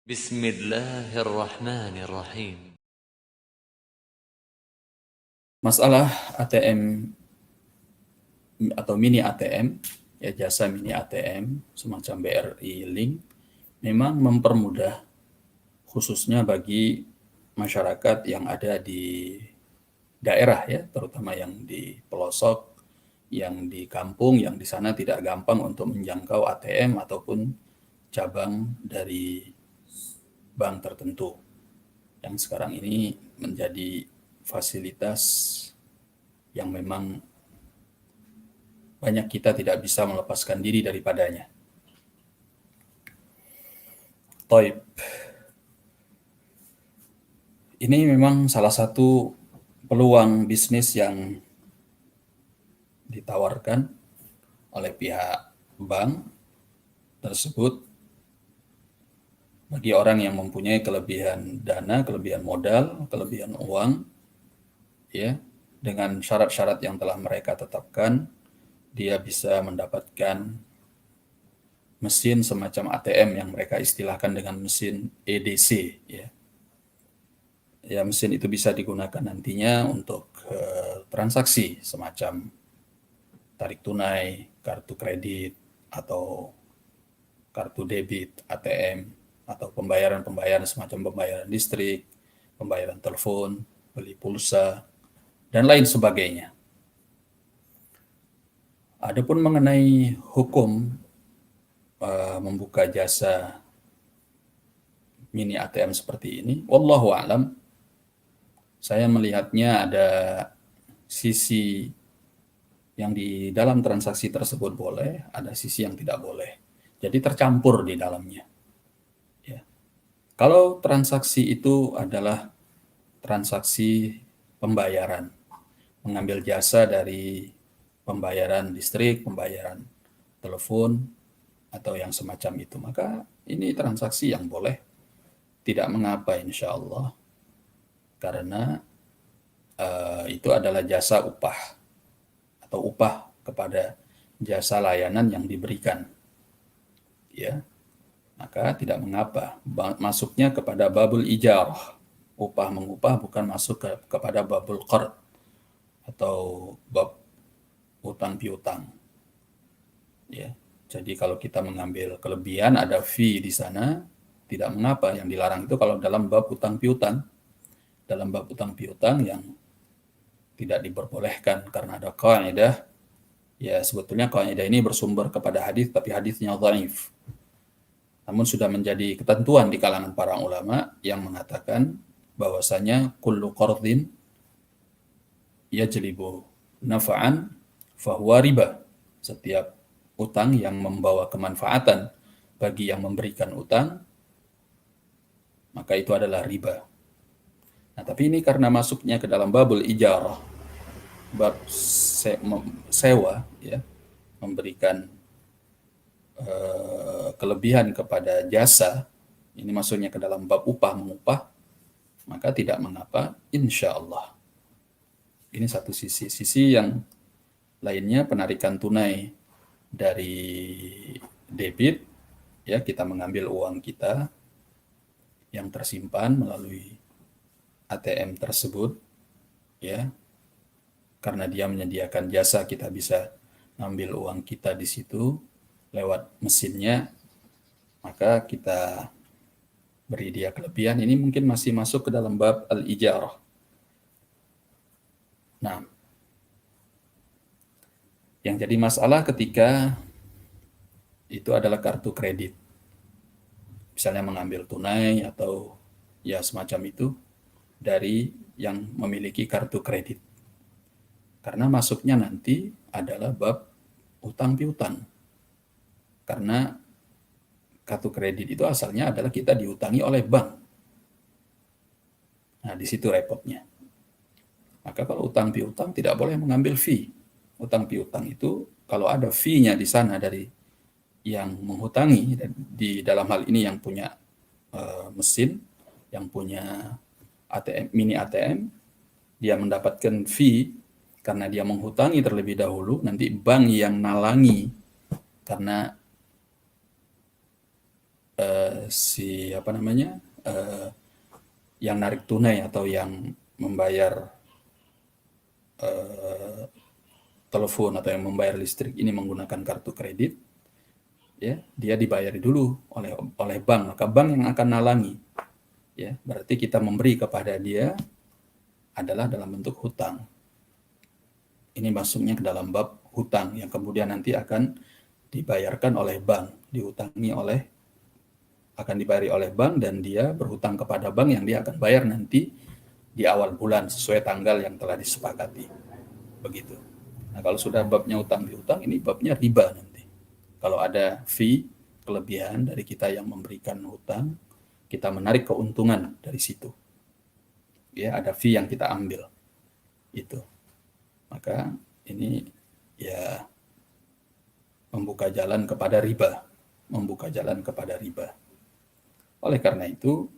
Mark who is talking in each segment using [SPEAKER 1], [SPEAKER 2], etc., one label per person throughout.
[SPEAKER 1] Bismillahirrahmanirrahim.
[SPEAKER 2] Masalah ATM atau mini ATM, ya jasa mini ATM semacam BRI Link memang mempermudah khususnya bagi masyarakat yang ada di daerah ya, terutama yang di pelosok, yang di kampung, yang di sana tidak gampang untuk menjangkau ATM ataupun cabang dari bank tertentu yang sekarang ini menjadi fasilitas yang memang banyak kita tidak bisa melepaskan diri daripadanya. Toib. Ini memang salah satu peluang bisnis yang ditawarkan oleh pihak bank tersebut bagi orang yang mempunyai kelebihan dana, kelebihan modal, kelebihan uang, ya, dengan syarat-syarat yang telah mereka tetapkan, dia bisa mendapatkan mesin semacam ATM yang mereka istilahkan dengan mesin EDC, ya. Ya, mesin itu bisa digunakan nantinya untuk transaksi semacam tarik tunai, kartu kredit, atau kartu debit, ATM, atau pembayaran-pembayaran semacam pembayaran listrik, pembayaran telepon, beli pulsa, dan lain sebagainya. Adapun mengenai hukum membuka jasa mini ATM seperti ini, wallahu alam, saya melihatnya ada sisi yang di dalam transaksi tersebut boleh, ada sisi yang tidak boleh. Jadi tercampur di dalamnya. Ya. Kalau transaksi itu adalah transaksi pembayaran, mengambil jasa dari pembayaran listrik, pembayaran telepon, atau yang semacam itu, maka ini transaksi yang boleh, tidak mengapa insya Allah, karena itu adalah jasa upah atau upah kepada jasa layanan yang diberikan, ya, maka tidak mengapa masuknya kepada babul ijarah, upah mengupah, bukan masuk kepada babul qard atau bab utang piutang, ya. Jadi kalau kita mengambil kelebihan ada fee di sana, tidak mengapa. Yang dilarang itu kalau dalam bab utang piutang, dalam bab utang piutang yang tidak diperbolehkan karena ada kaidah. Ya, sebetulnya kaidah ini bersumber kepada hadis, tapi hadisnya dhaif. Namun sudah menjadi ketentuan di kalangan para ulama yang mengatakan bahwasanya kullu qardin yajlibu nafa'an fahuwa riba. Setiap utang yang membawa kemanfaatan bagi yang memberikan utang, maka itu adalah riba. Nah, tapi ini karena masuknya ke dalam babul ijarah, bab sewa, ya, memberikan kelebihan kepada jasa, ini masuknya ke dalam bab upah mengupah, maka tidak mengapa insya Allah. Ini satu sisi. Sisi yang lainnya penarikan tunai dari debit, ya, kita mengambil uang kita yang tersimpan melalui ATM tersebut, ya, karena dia menyediakan jasa, kita bisa ngambil uang kita di situ lewat mesinnya, maka kita beri dia kelebihan. Ini mungkin masih masuk ke dalam bab al-ijarah. Nah, yang jadi masalah ketika itu adalah kartu kredit, misalnya mengambil tunai atau ya semacam itu dari yang memiliki kartu kredit, karena masuknya nanti adalah bab utang piutang, karena kartu kredit itu asalnya adalah kita diutangi oleh bank. Nah, di situ repotnya. Maka kalau utang piutang tidak boleh mengambil fee. Utang piutang itu kalau ada fee-nya di sana dari yang menghutangi, di dalam hal ini yang punya mesin, yang punya ATM, mini ATM, dia mendapatkan fee karena dia menghutangi terlebih dahulu, nanti bank yang nalangi karena yang narik tunai atau yang membayar telepon atau yang membayar listrik ini menggunakan kartu kredit, ya, dia dibayari dulu oleh bank, maka bank yang akan nalangi, ya, berarti kita memberi kepada dia adalah dalam bentuk hutang. Ini masuknya ke dalam bab hutang yang kemudian nanti akan dibayarkan oleh bank, akan dibayari oleh bank, dan dia berhutang kepada bank yang dia akan bayar nanti di awal bulan sesuai tanggal yang telah disepakati. Begitu. Nah, kalau sudah babnya hutang piutang, ini babnya riba nanti. Kalau ada fee, kelebihan dari kita yang memberikan hutang, kita menarik keuntungan dari situ. Ya, ada fee yang kita ambil. Itu. Maka ini ya membuka jalan kepada riba. Oleh karena itu,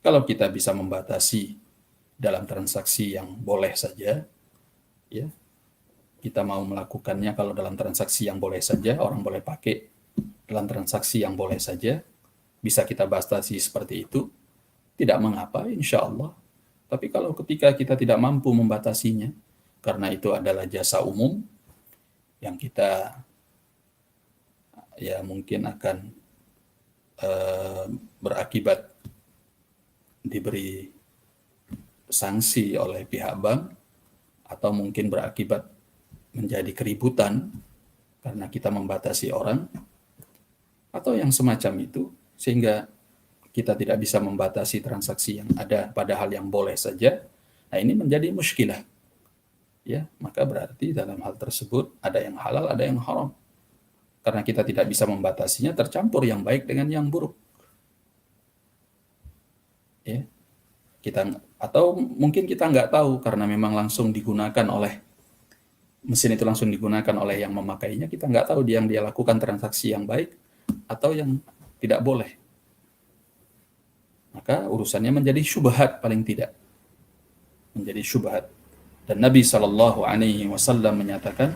[SPEAKER 2] kalau kita bisa membatasi dalam transaksi yang boleh saja, ya, kita mau melakukannya kalau dalam transaksi yang boleh saja, orang boleh pakai dalam transaksi yang boleh saja, bisa kita batasi seperti itu, tidak mengapa, insya Allah. Tapi kalau ketika kita tidak mampu membatasinya, karena itu adalah jasa umum, yang kita ya mungkin akan berakibat diberi sanksi oleh pihak bank, atau mungkin berakibat menjadi keributan karena kita membatasi orang, atau yang semacam itu, sehingga kita tidak bisa membatasi transaksi yang ada padahal yang boleh saja. Nah, ini menjadi muskilah. Ya, maka berarti dalam hal tersebut ada yang halal, ada yang haram. Karena kita tidak bisa membatasinya, tercampur yang baik dengan yang buruk. Ya. Atau mungkin kita nggak tahu karena memang langsung digunakan oleh mesin itu, langsung digunakan oleh yang memakainya, kita nggak tahu yang dia lakukan transaksi yang baik atau yang tidak boleh. Maka urusannya menjadi syubhat paling tidak. Menjadi syubhat. Dan Nabi SAW menyatakan,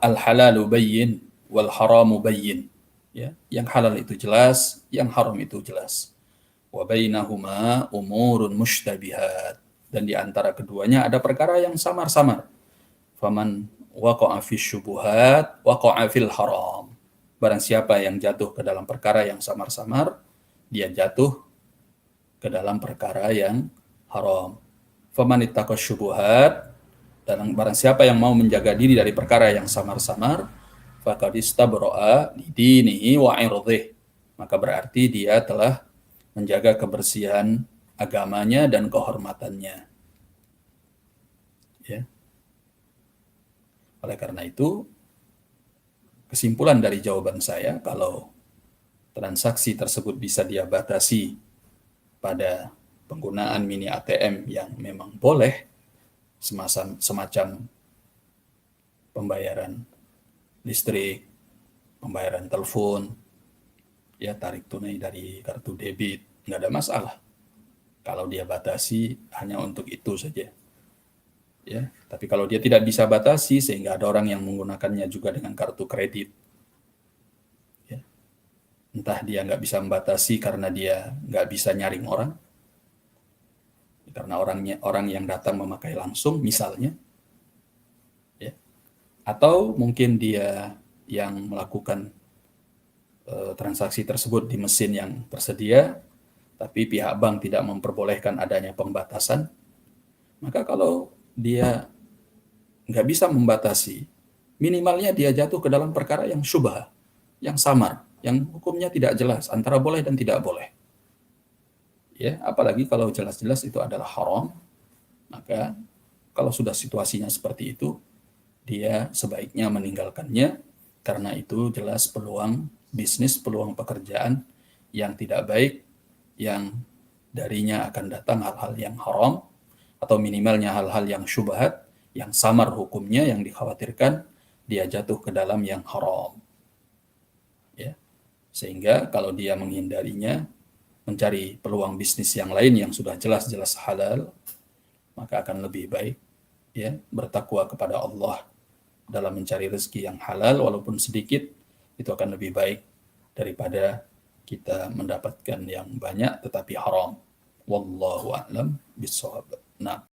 [SPEAKER 2] al-halalu bayyin wal haramu bayyin. Ya, yang halal itu jelas, yang haram itu jelas. Wa bainahuma umurun mushtabihat. Dan di antara keduanya ada perkara yang samar-samar. Faman waqa'a fi syubuhat waqa'a fil haram. Barang siapa yang jatuh ke dalam perkara yang samar-samar, dia jatuh ke dalam perkara yang haram. Faman ittaqa syubuhat, dan barang siapa yang mau menjaga diri dari perkara yang samar-samar, faqad istabra'a lidinihi wa 'irdhihi, maka berarti dia telah menjaga kebersihan agamanya dan kehormatannya. Ya. Oleh karena itu, kesimpulan dari jawaban saya, kalau transaksi tersebut bisa dia batasi pada penggunaan mini ATM yang memang boleh, semacam pembayaran listrik, pembayaran telepon, ya tarik tunai dari kartu debit, nggak ada masalah. Kalau dia batasi hanya untuk itu saja. Ya, tapi kalau dia tidak bisa batasi sehingga ada orang yang menggunakannya juga dengan kartu kredit, ya, entah dia nggak bisa membatasi karena dia nggak bisa nyaring orang, karena orang yang datang memakai langsung misalnya, ya, atau mungkin dia yang melakukan transaksi tersebut di mesin yang tersedia, tapi pihak bank tidak memperbolehkan adanya pembatasan, maka kalau dia nggak bisa membatasi, minimalnya dia jatuh ke dalam perkara yang syubhah, yang samar, yang hukumnya tidak jelas antara boleh dan tidak boleh. Ya, apalagi kalau jelas-jelas itu adalah haram, maka kalau sudah situasinya seperti itu, dia sebaiknya meninggalkannya, karena itu jelas peluang bisnis, peluang pekerjaan yang tidak baik, yang darinya akan datang hal-hal yang haram, atau minimalnya hal-hal yang syubhat, yang samar hukumnya, yang dikhawatirkan dia jatuh ke dalam yang haram. Ya. Sehingga kalau dia menghindarinya, mencari peluang bisnis yang lain yang sudah jelas-jelas halal, maka akan lebih baik, ya, bertakwa kepada Allah dalam mencari rezeki yang halal walaupun sedikit, itu akan lebih baik daripada kita mendapatkan yang banyak tetapi haram. Wallahu a'lam bishawab. Nah.